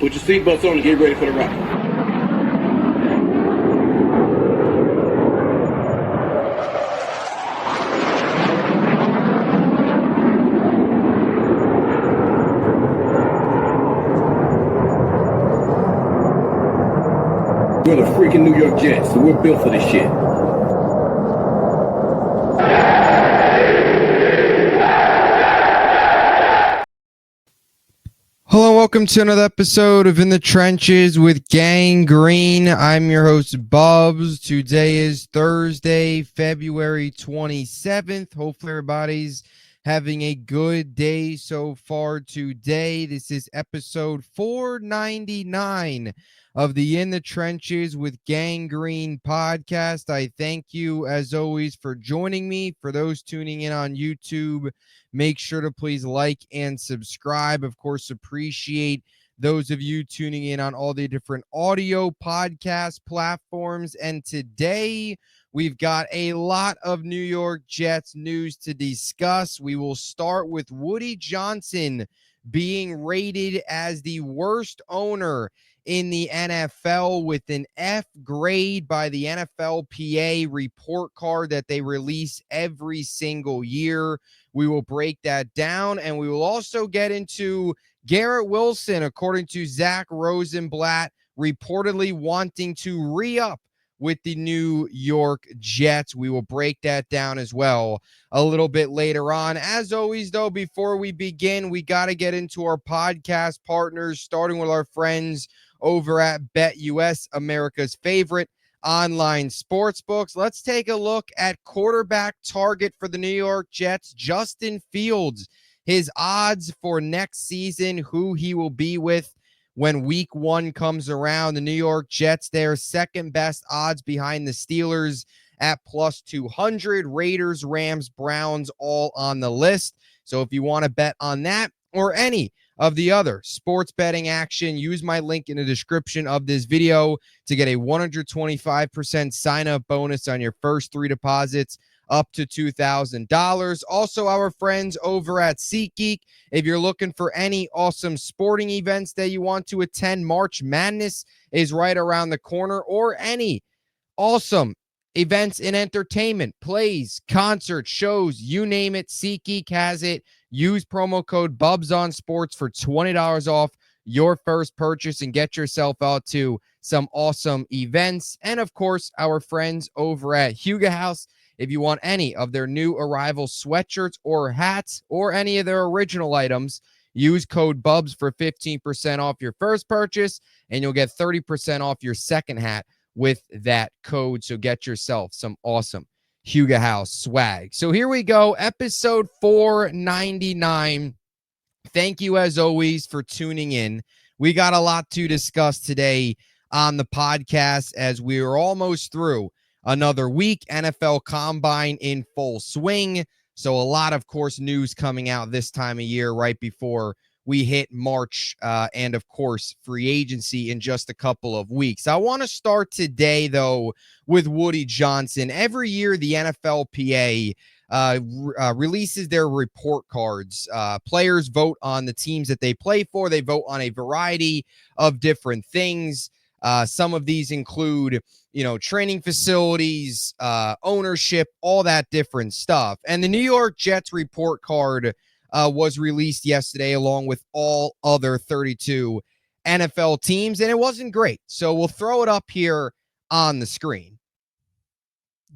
Put your seatbelts on and get ready for the ride. We're the freaking New York Jets, so we're built for this shit. Hello, welcome to another episode of In the Trenches with Gang Green. I'm your host, Bubbs. Today is Thursday, February 27th. Hopefully everybody's having a good day so far today. This is episode 499 of the In the Trenches with Gang Green podcast. I thank you, as always, for joining me. For those tuning in on YouTube, make sure to please like and subscribe. Of course, appreciate those of you tuning in on all the different audio podcast platforms. And today, we've got a lot of New York Jets news to discuss. We will start with Woody Johnson being rated as the worst owner in the NFL with an F grade by the NFLPA report card that they release every single year. We will break that down, and we will also get into Garrett Wilson, according to Zach Rosenblatt, reportedly wanting to re-up with the New York Jets. We will break that down as well a little bit later on. As always, though, before we begin, we got to get into our podcast partners, starting with our friends over at BetUS, America's favorite online sports books. Let's take a look at quarterback target for the New York Jets, Justin Fields. His odds for next season, who he will be with when week one comes around. The New York Jets, their second best odds behind the Steelers at plus 200. Raiders, Rams, Browns, all on the list. So if you want to bet on that or any of the other sports betting action, use my link in the description of this video to get a 125% sign-up bonus on your first 3 deposits up to $2,000. Also, our friends over at SeatGeek, if you're looking for any awesome sporting events that you want to attend, March Madness is right around the corner, or any awesome events in entertainment, plays, concerts, shows, you name it, SeatGeek has it. Use promo code Bubs on Sports for $20 off your first purchase and get yourself out to some awesome events. And of course, our friends over at Huga House, if you want any of their new arrival sweatshirts or hats or any of their original items, use code Bubs for 15% off your first purchase, and you'll get 30% off your second hat with that code. So get yourself some awesome Huga House swag. So here we go, episode 499. Thank you, as always, for tuning in. We got a lot to discuss today on the podcast as we are almost through another week. NFL Combine in full swing. So a lot, of course, news coming out this time of year right before we hit March and, of course, free agency in just a couple of weeks. I want to start today, though, with Woody Johnson. Every year, the NFLPA releases their report cards. Players vote on the teams that they play for. They vote on a variety of different things. Some of these include, training facilities, ownership, all that different stuff. And the New York Jets report card was released yesterday along with all other 32 NFL teams, and it wasn't great. So we'll throw it up here on the screen.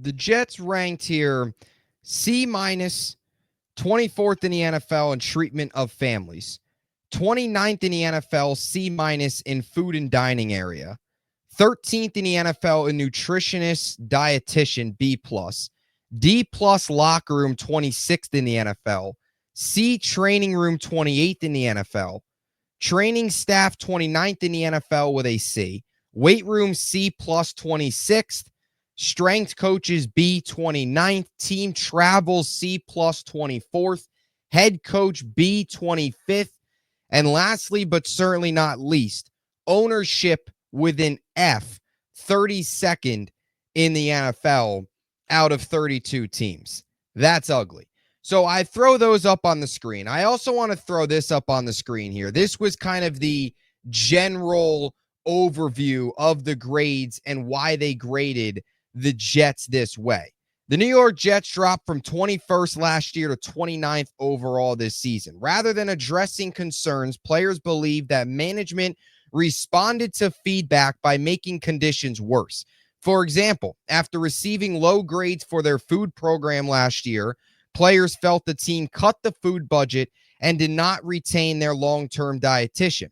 The Jets ranked here C-, 24th in the NFL in treatment of families, 29th in the NFL, C- in food and dining area, 13th in the NFL in nutritionist, dietitian, B+, D+ locker room, 26th in the NFL, C training room, 28th in the NFL, training staff, 29th in the NFL with a C, weight room, C+, 26th, strength coaches, B, 29th, team travel, C+, 24th, head coach, B, 25th, and lastly, but certainly not least, ownership with an F, 32nd in the NFL out of 32 teams. That's ugly. So I throw those up on the screen. I also want to throw this up on the screen here. This was kind of the general overview of the grades and why they graded the Jets this way. The New York Jets dropped from 21st last year to 29th overall this season. Rather than addressing concerns, players believe that management responded to feedback by making conditions worse. For example, after receiving low grades for their food program last year, players felt the team cut the food budget and did not retain their long-term dietitian,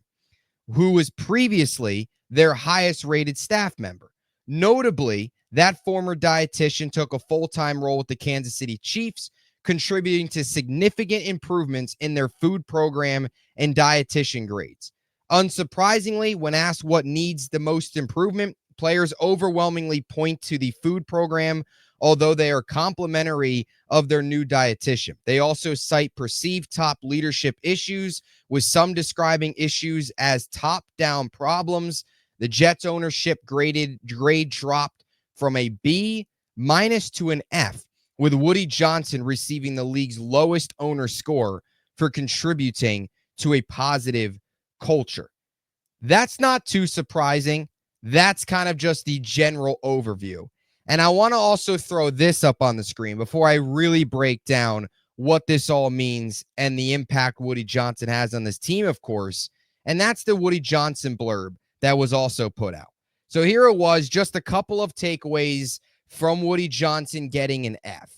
who was previously their highest rated staff member. Notably, that former dietitian took a full-time role with the Kansas City Chiefs, contributing to significant improvements in their food program and dietitian grades. Unsurprisingly, when asked what needs the most improvement, players overwhelmingly point to the food program, although they are complimentary of their new dietitian. They also cite perceived top leadership issues, with some describing issues as top-down problems. The Jets ownership grade dropped from a B- to an F, with Woody Johnson receiving the league's lowest owner score for contributing to a positive culture. That's not too surprising. That's kind of just the general overview. And I want to also throw this up on the screen before I really break down what this all means and the impact Woody Johnson has on this team, of course. And that's the Woody Johnson blurb that was also put out. So here it was, just a couple of takeaways from Woody Johnson getting an F.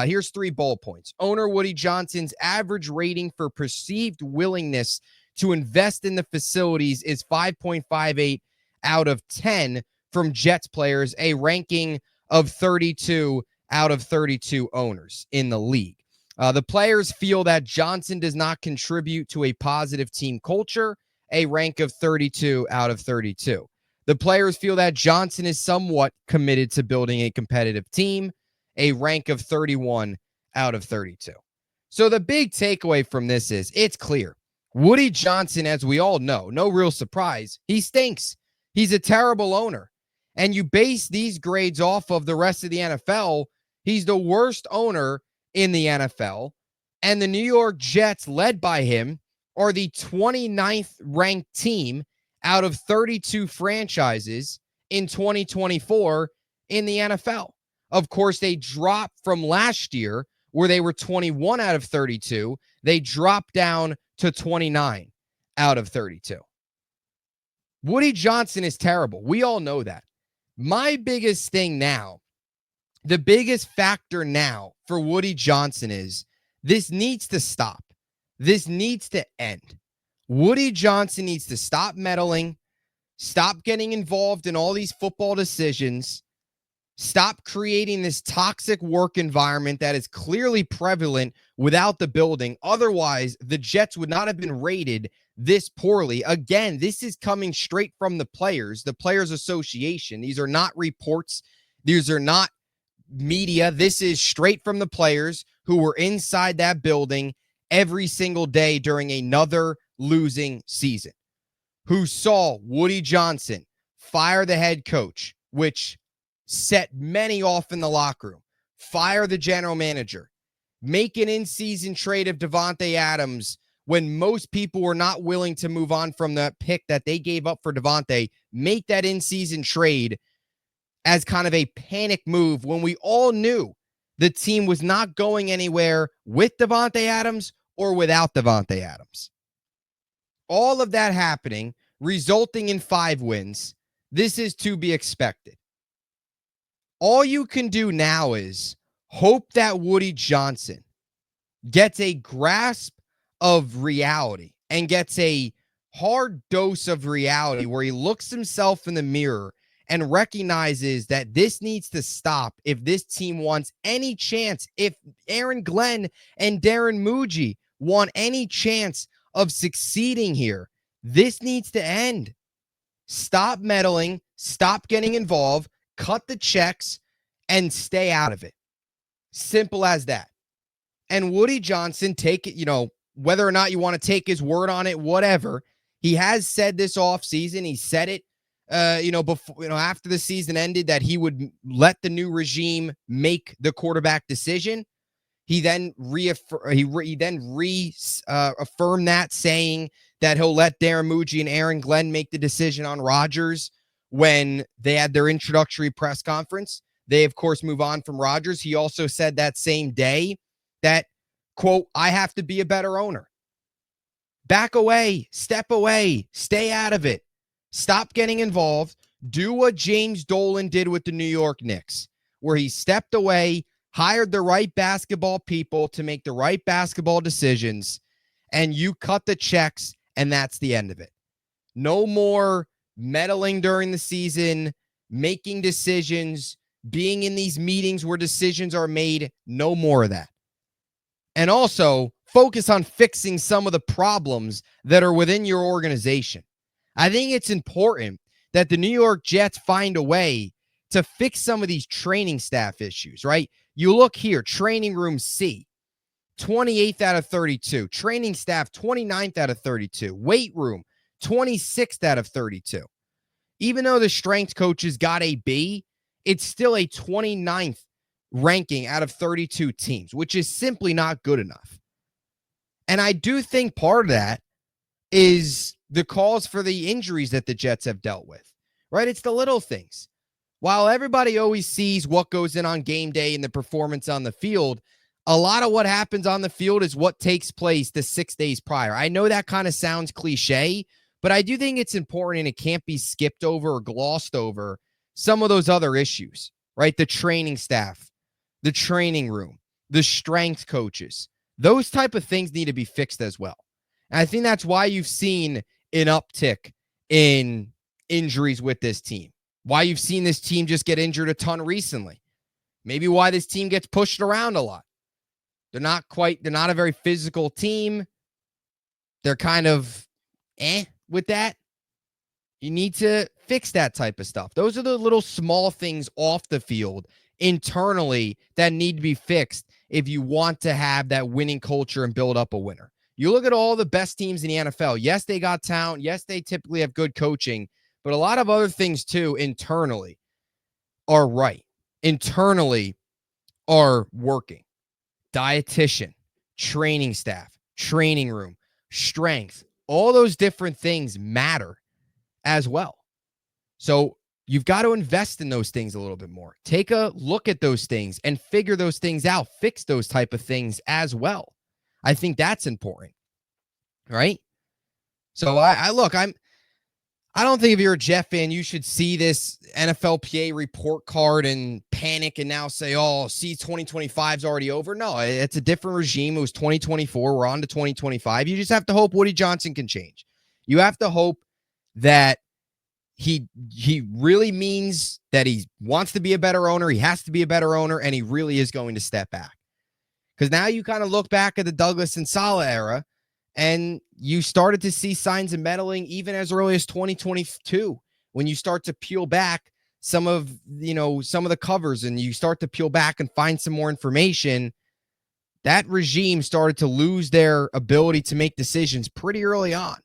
Here's 3 bullet points. Owner Woody Johnson's average rating for perceived willingness to invest in the facilities is 5.58 out of 10 from Jets players, a ranking of 32 out of 32 owners in the league. The players feel that Johnson does not contribute to a positive team culture, a rank of 32 out of 32. The players feel that Johnson is somewhat committed to building a competitive team, a rank of 31 out of 32. So the big takeaway from this is it's clear. Woody Johnson, as we all know, no real surprise, he stinks. He's a terrible owner. And you base these grades off of the rest of the NFL, he's the worst owner in the NFL. And the New York Jets, led by him, are the 29th ranked team out of 32 franchises in 2024 in the NFL. Of course, they dropped from last year where they were 21 out of 32. They dropped down to 29 out of 32. Woody Johnson is terrible. We all know that. My biggest thing now, the biggest factor now for Woody Johnson is this needs to stop. This needs to end. Woody Johnson needs to stop meddling, stop getting involved in all these football decisions, stop creating this toxic work environment that is clearly prevalent without the building. Otherwise, the Jets would not have been rated this poorly. Again, this is coming straight from the Players Association. These are not reports. These are not media. This is straight from the players who were inside that building every single day during another losing season, who saw Woody Johnson fire the head coach, which set many off in the locker room, fire the general manager, make an in-season trade of Davante Adams when most people were not willing to move on from the pick that they gave up for Davante, make that in-season trade as kind of a panic move when we all knew the team was not going anywhere with Davante Adams or without Davante Adams. All of that happening, resulting in 5 wins. This is to be expected. All you can do now is hope that Woody Johnson gets a grasp of reality and gets a hard dose of reality where he looks himself in the mirror and recognizes that this needs to stop if this team wants any chance, if Aaron Glenn and Darren Muji want any chance of succeeding here. This needs to end. Stop meddling, stop getting involved, cut the checks, and stay out of it. Simple as that. And Woody Johnson, take it, whether or not you want to take his word on it, whatever. He has said this offseason. He said it, before, after the season ended, that he would let the new regime make the quarterback decision. He then reaffirmed that, saying that he'll let Darren Muji and Aaron Glenn make the decision on Rodgers when they had their introductory press conference. They, of course, move on from Rodgers. He also said that same day that, quote, I have to be a better owner. Back away, step away, stay out of it. Stop getting involved. Do what James Dolan did with the New York Knicks, where he stepped away, hired the right basketball people to make the right basketball decisions, and you cut the checks, and that's the end of it. No more meddling during the season, making decisions, being in these meetings where decisions are made. No more of that. And also, focus on fixing some of the problems that are within your organization. I think it's important that the New York Jets find a way to fix some of these training staff issues, right? You look here, training room C, 28th out of 32. Training staff, 29th out of 32. Weight room, 26th out of 32. Even though the strength coaches got a B, it's still a 29th ranking out of 32 teams, which is simply not good enough. And I do think part of that is the cause for the injuries that the Jets have dealt with, right? It's the little things. While everybody always sees what goes in on game day and the performance on the field, a lot of what happens on the field is what takes place the 6 days prior. I know that kind of sounds cliche, but I do think it's important and it can't be skipped over or glossed over some of those other issues, right? The training staff, the training room, the strength coaches, those type of things need to be fixed as well. And I think that's why you've seen an uptick in injuries with this team. Why you've seen this team just get injured a ton recently. Maybe why this team gets pushed around a lot. They're not a very physical team. They're kind of with that. You need to fix that type of stuff. Those are the little small things off the field internally that need to be fixed if you want to have that winning culture and build up a winner. You look at all the best teams in the NFL. Yes, they got talent. Yes, they typically have good coaching, but a lot of other things too internally are right. Internally are working. Dietitian, training staff, training room, strength, all those different things matter as well. So you've got to invest in those things a little bit more. Take a look at those things and figure those things out. Fix those type of things as well. I think that's important, right? So I don't think if you're a Jet fan, you should see this NFLPA report card and panic and now say, oh, see, 2025 is already over. No, it's a different regime. It was 2024. We're on to 2025. You just have to hope Woody Johnson can change. You have to hope that he really means that he wants to be a better owner. He has to be a better owner, and he really is going to step back. Because now you kind of look back at the Douglas and Saleh era, and you started to see signs of meddling even as early as 2022, when you start to peel back some of the covers and you start to peel back and find some more information. That regime started to lose their ability to make decisions pretty early on.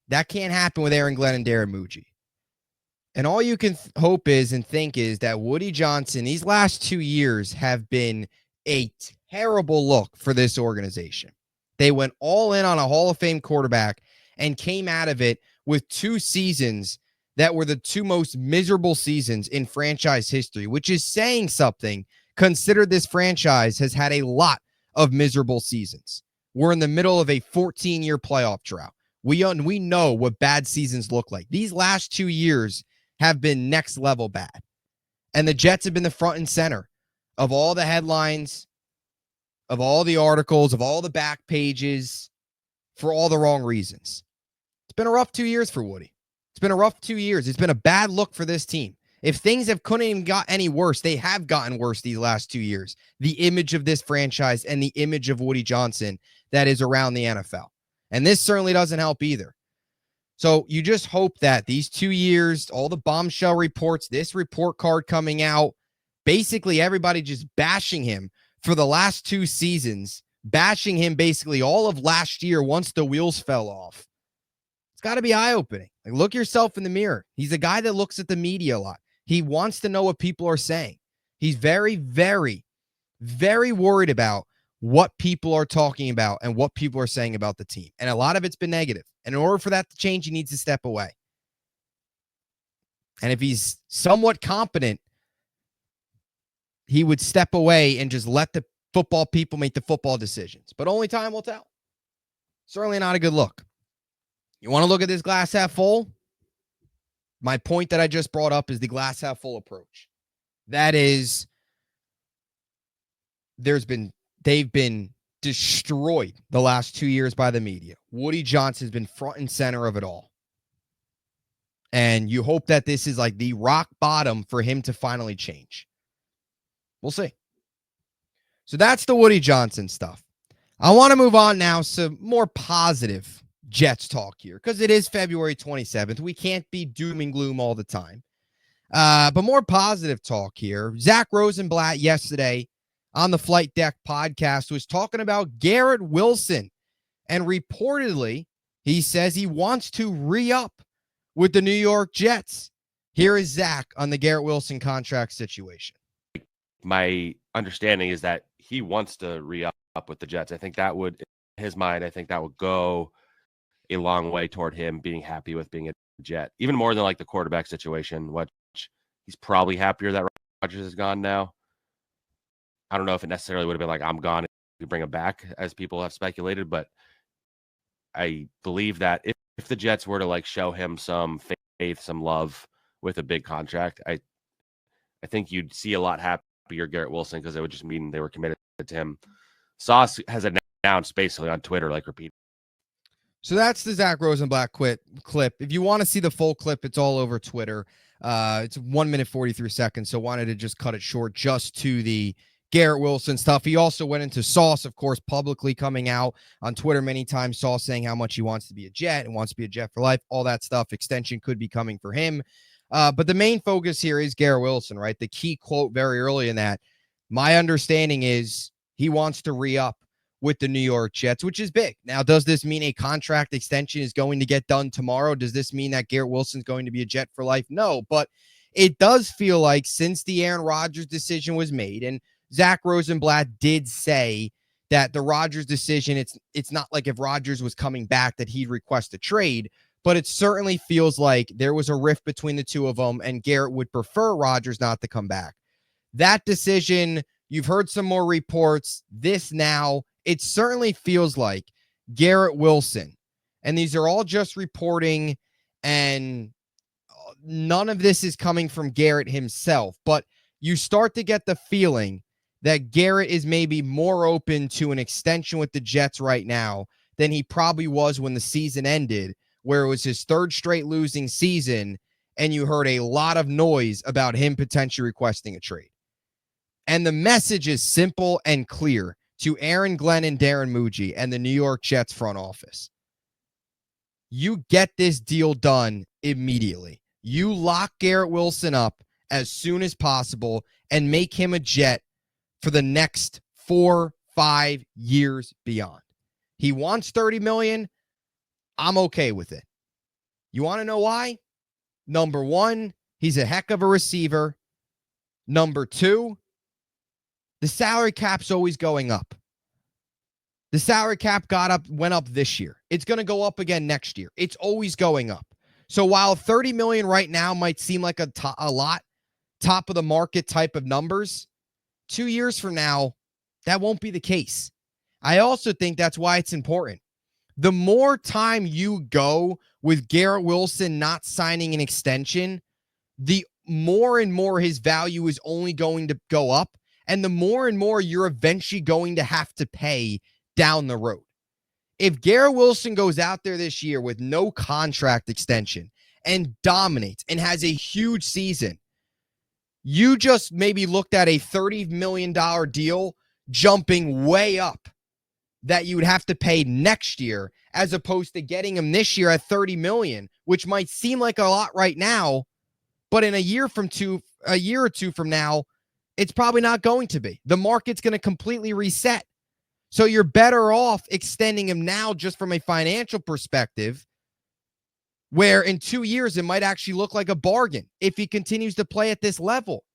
That can't happen with Aaron Glenn and Darren Muji. And all you can hope is and think is that Woody Johnson, these last 2 years have been a terrible look for this organization. They went all in on a Hall of Fame quarterback and came out of it with 2 seasons that were the 2 most miserable seasons in franchise history, which is saying something. Consider this franchise has had a lot of miserable seasons. We're in the middle of a 14-year playoff drought. We know what bad seasons look like. These last 2 years have been next level bad. And the Jets have been the front and center of all the headlines, of all the articles, of all the back pages, for all the wrong reasons. It's been a rough 2 years for Woody. It's been a rough 2 years. It's been a bad look for this team. If things couldn't even got any worse, they have gotten worse these last 2 years. The image of this franchise and the image of Woody Johnson that is around the NFL. And this certainly doesn't help either. So you just hope that these 2 years, all the bombshell reports, this report card coming out, basically everybody just bashing him for the last 2 seasons, bashing him basically all of last year once the wheels fell off. It's got to be eye-opening. Like, look yourself in the mirror. He's a guy that looks at the media a lot. He wants to know what people are saying. He's very, very, very worried about what people are talking about and what people are saying about the team. And a lot of it's been negative. And in order for that to change, he needs to step away. And if he's somewhat competent, he would step away and just let the football people make the football decisions. But only time will tell. Certainly not a good look. You want to look at this glass half full? My point that I just brought up is the glass half full approach. That is, they've been destroyed the last 2 years by the media. Woody Johnson has been front and center of it all. And you hope that this is like the rock bottom for him to finally change. We'll see. So that's the Woody Johnson stuff. I want to move on now to more positive Jets talk here, because it is February 27th. We can't be doom and gloom all the time. But more positive talk here. Zach Rosenblatt yesterday on the Flight Deck podcast was talking about Garrett Wilson. And reportedly, he says he wants to re-up with the New York Jets. Here is Zach on the Garrett Wilson contract situation. My understanding is that he wants to re-up with the Jets. I think that would, in his mind, I think that would go a long way toward him being happy with being a Jet, even more than like the quarterback situation, which he's probably happier that Rodgers is gone now. I don't know if it necessarily would have been like, I'm gone, you bring him back, as people have speculated, but I believe that if the Jets were to like show him some faith, some love with a big contract, I think you'd see a lot happier Garrett Wilson, because it would just mean they were committed to him. Sauce has announced basically on Twitter, like repeat. So that's the Zach Rosenblatt clip. If you want to see the full clip, it's all over Twitter. It's 1 minute 43 seconds, so wanted to just cut it short just to the Garrett Wilson stuff. He also went into Sauce, of course, publicly coming out on Twitter many times, Sauce saying how much he wants to be a Jet and wants to be a Jet for life, all that stuff. Extension could be coming for him. But the main focus here is Garrett Wilson, right? The key quote very early in that, my understanding is he wants to re-up with the New York Jets, which is big. Now, does this mean a contract extension is going to get done tomorrow? Does this mean that Garrett Wilson's going to be a Jet for life? No, but it does feel like since the Aaron Rodgers decision was made, and Zach Rosenblatt did say that the Rodgers decision, it's not like if Rodgers was coming back that he'd request a trade, but it certainly feels like there was a rift between the two of them, and Garrett would prefer Rodgers not to come back. That decision, you've heard some more reports, this now, it certainly feels like Garrett Wilson, and these are all just reporting, and none of this is coming from Garrett himself, but you start to get the feeling that Garrett is maybe more open to an extension with the Jets right now than he probably was when the season ended, where it was his third straight losing season, and you heard a lot of noise about him potentially requesting a trade. And the message is simple and clear to Aaron Glenn and Darren Muji and the New York Jets front office. You get this deal done immediately. You lock Garrett Wilson up as soon as possible and make him a Jet for the next 4-5 years beyond. He wants $30 million. I'm okay with it. You want to know why? Number one, he's a heck of a receiver. Number two, the salary cap's always going up. The salary cap went up this year. It's going to go up again next year. It's always going up. So while $30 million right now might seem like a lot, top of the market type of numbers, 2 years from now, that won't be the case. I also think that's why it's important. The more time you go with Garrett Wilson not signing an extension, the more and more his value is only going to go up, and the more and more you're eventually going to have to pay down the road. If Garrett Wilson goes out there this year with no contract extension and dominates and has a huge season, you just maybe looked at a $30 million deal jumping way up that you would have to pay next year, as opposed to getting him this year at $30 million, which might seem like a lot right now, but in a year or two from now, it's probably not going to be. The market's going to completely reset. So you're better off extending him now just from a financial perspective, where in 2 years it might actually look like a bargain if he continues to play at this level.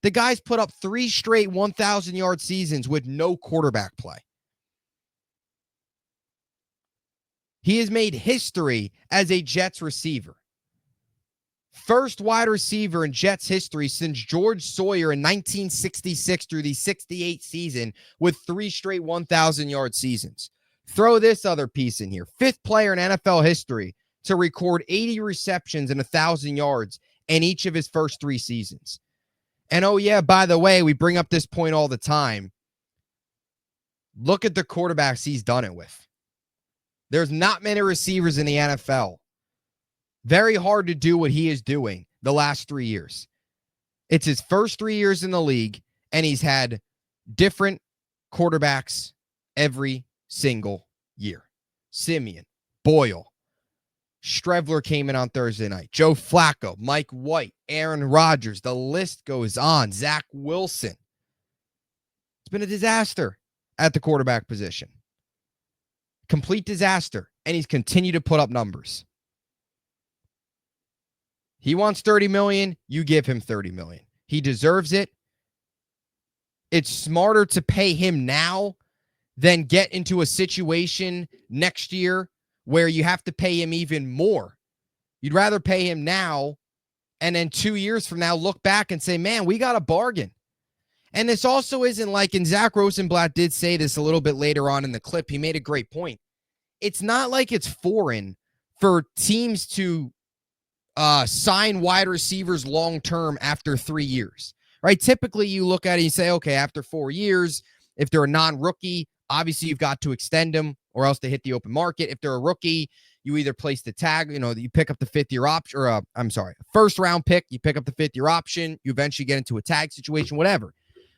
The guy's put up 3 straight 1,000-yard seasons with no quarterback play. He has made history as a Jets receiver. First wide receiver in Jets history since George Sawyer in 1966 through the 68 season with 3 straight 1,000-yard seasons. Throw this other piece in here. 5th player in NFL history to record 80 receptions and 1,000 yards in each of his first 3 seasons. And oh yeah, by the way, we bring up this point all the time. Look at the quarterbacks he's done it with. There's not many receivers in the NFL. Very hard to do what he is doing the last 3 years. It's his first 3 years in the league, and he's had different quarterbacks every single year. Simeon, Boyle, Strevler came in on Thursday night. Joe Flacco, Mike White, Aaron Rodgers. The list goes on. Zach Wilson. It's been a disaster at the quarterback position. Complete disaster. And he's continued to put up numbers. He wants $30 million. You give him $30 million. He deserves it. It's smarter to pay him now than get into a situation next year where you have to pay him even more. You'd rather pay him now and then 2 years from now look back and say, man, we got a bargain. And this also isn't like, and Zach Rosenblatt did say this a little bit later on in the clip. He made a great point. It's not like it's foreign for teams to sign wide receivers long-term after 3 years, right? Typically, you look at it and you say, okay, after 4 years, if they're a non-rookie, obviously you've got to extend them or else they hit the open market. If they're a rookie, you either place the tag, you pick up the 5th-year option, or first-round pick, you pick up the 5th-year option, you eventually get into a tag situation, whatever.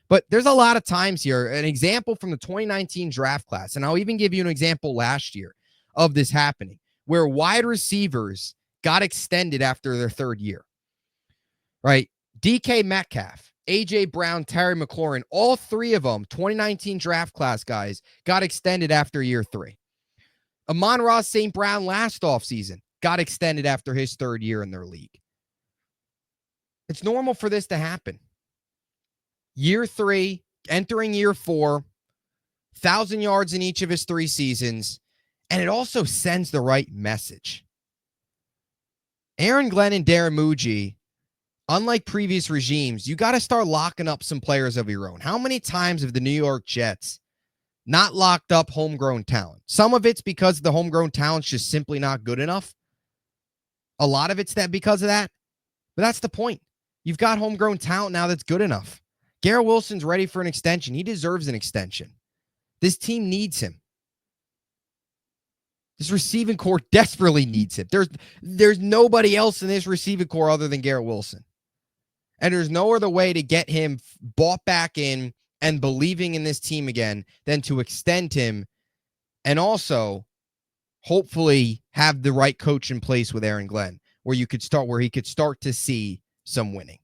But there's a lot of times here, an example from the 2019 draft class, and I'll even give you an example last year of this happening, where wide receivers got extended after their 3rd year, right? DK Metcalf, A.J. Brown, Terry McLaurin, all 3 of them, 2019 draft class guys, got extended after year 3. Amon-Ra St. Brown last offseason got extended after his 3rd year in their league. It's normal for this to happen. Year 3, entering year 4, 1,000 yards in each of his 3 seasons, and it also sends the right message. Aaron Glenn and Darren Muji, unlike previous regimes, you got to start locking up some players of your own. How many times have the New York Jets not locked up homegrown talent? Some of it's because the homegrown talent's just simply not good enough. A lot of it's because of that. But that's the point. You've got homegrown talent now that's good enough. Garrett Wilson's ready for an extension. He deserves an extension. This team needs him. This receiving core desperately needs him. There's nobody else in this receiving core other than Garrett Wilson. And there's no other way to get him bought back in and believing in this team again than to extend him and also hopefully have the right coach in place with Aaron Glenn where he could start to see some winning.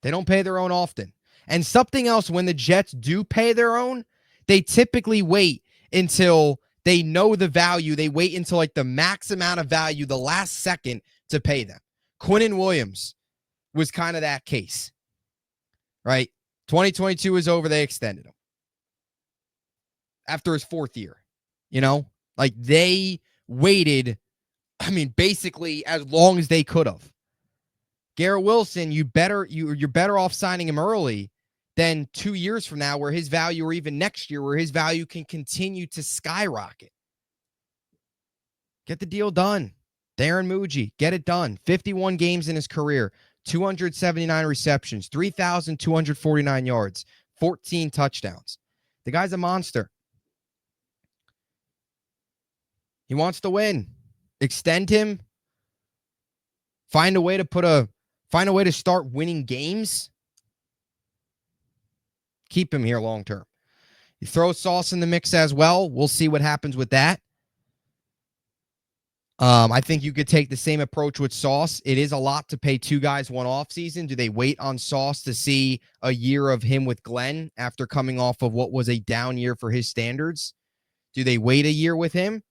They don't pay their own often. And something else, when the Jets do pay their own, they typically wait until they know the value. They wait until like the max amount of value, the last second to pay them. Quinnen Williams was kind of that case, right? 2022 was over. They extended him after his 4th year, like they waited. Basically as long as they could have. Garrett Wilson, you're better off signing him early than 2 years from now where his value, or even next year where his value can continue to skyrocket. Get the deal done. Darren Muji, get it done. 51 games in his career, 279 receptions, 3,249 yards, 14 touchdowns. The guy's a monster. He wants to win. Extend him. Find a way to start winning games. Keep him here long term. You throw Sauce in the mix as well. We'll see what happens with that. I think you could take the same approach with Sauce. It is a lot to pay 2 guys one off season. Do they wait on Sauce to see a year of him with Glenn after coming off of what was a down year for his standards? Do they wait a year with him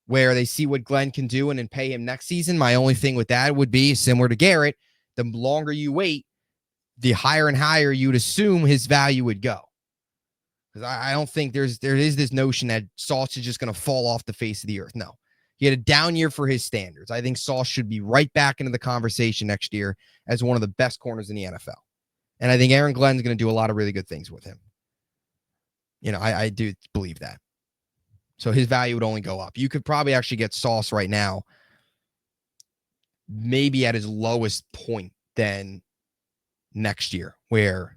where they see what Glenn can do and then pay him next season? My only thing with that would be similar to Garrett. The longer you wait, the higher and higher you'd assume his value would go. Because I don't think there is this notion that Sauce is just going to fall off the face of the earth. No. He had a down year for his standards. I think Sauce should be right back into the conversation next year as one of the best corners in the NFL. And I think Aaron Glenn's going to do a lot of really good things with him. I do believe that. So his value would only go up. You could probably actually get Sauce right now, maybe at his lowest point than next year, where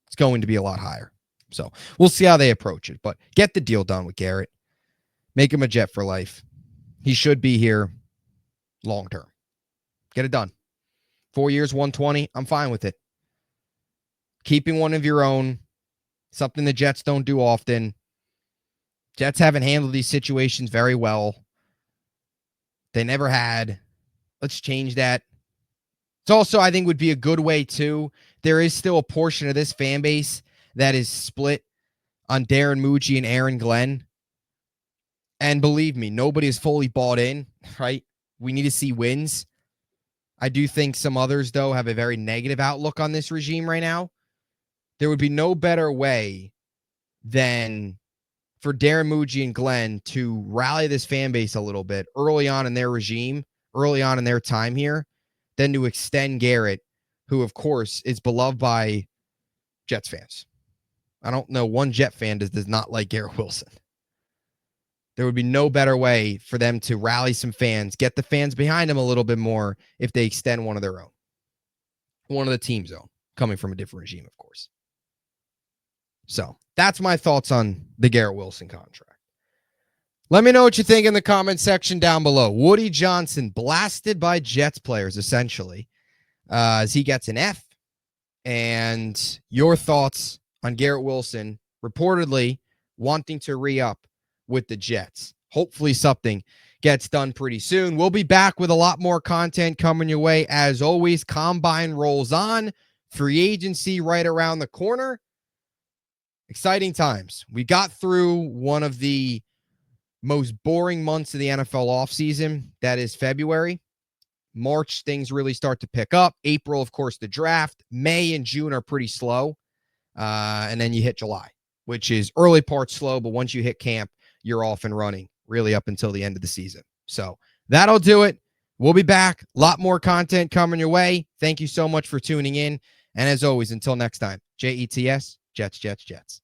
it's going to be a lot higher. So we'll see how they approach it. But get the deal done with Garrett. Make him a Jet for life. He should be here long term. Get it done. 4 years, 120. I'm fine with it. Keeping one of your own, something the Jets don't do often. Jets haven't handled these situations very well. They never had. Let's change that. It's also, I think, would be a good way, too. There is still a portion of this fan base that is split on Darren Mucci and Aaron Glenn. And believe me, nobody is fully bought in, right? We need to see wins. I do think some others, though, have a very negative outlook on this regime right now. There would be no better way than for Darren Mucci and Glenn to rally this fan base a little bit early on in their regime, early on in their time here, than to extend Garrett, who, of course, is beloved by Jets fans. I don't know one Jet fan does not like Garrett Wilson. There would be no better way for them to rally some fans, get the fans behind them a little bit more if they extend one of their own. One of the team's own, coming from a different regime, of course. So that's my thoughts on the Garrett Wilson contract. Let me know what you think in the comment section down below. Woody Johnson blasted by Jets players, essentially, as he gets an F. And your thoughts on Garrett Wilson reportedly wanting to re-up with the Jets. Hopefully something gets done pretty soon. We'll be back with a lot more content coming your way. As always, Combine rolls on. Free agency right around the corner. Exciting times. We got through one of the most boring months of the NFL offseason. That is February. March, things really start to pick up. April, of course, the draft. May and June are pretty slow. And then you hit July, which is early part slow, but once you hit camp, you're off and running really up until the end of the season. So that'll do it. We'll be back. A lot more content coming your way. Thank you so much for tuning in. And as always, until next time, JETS, Jets, Jets, Jets.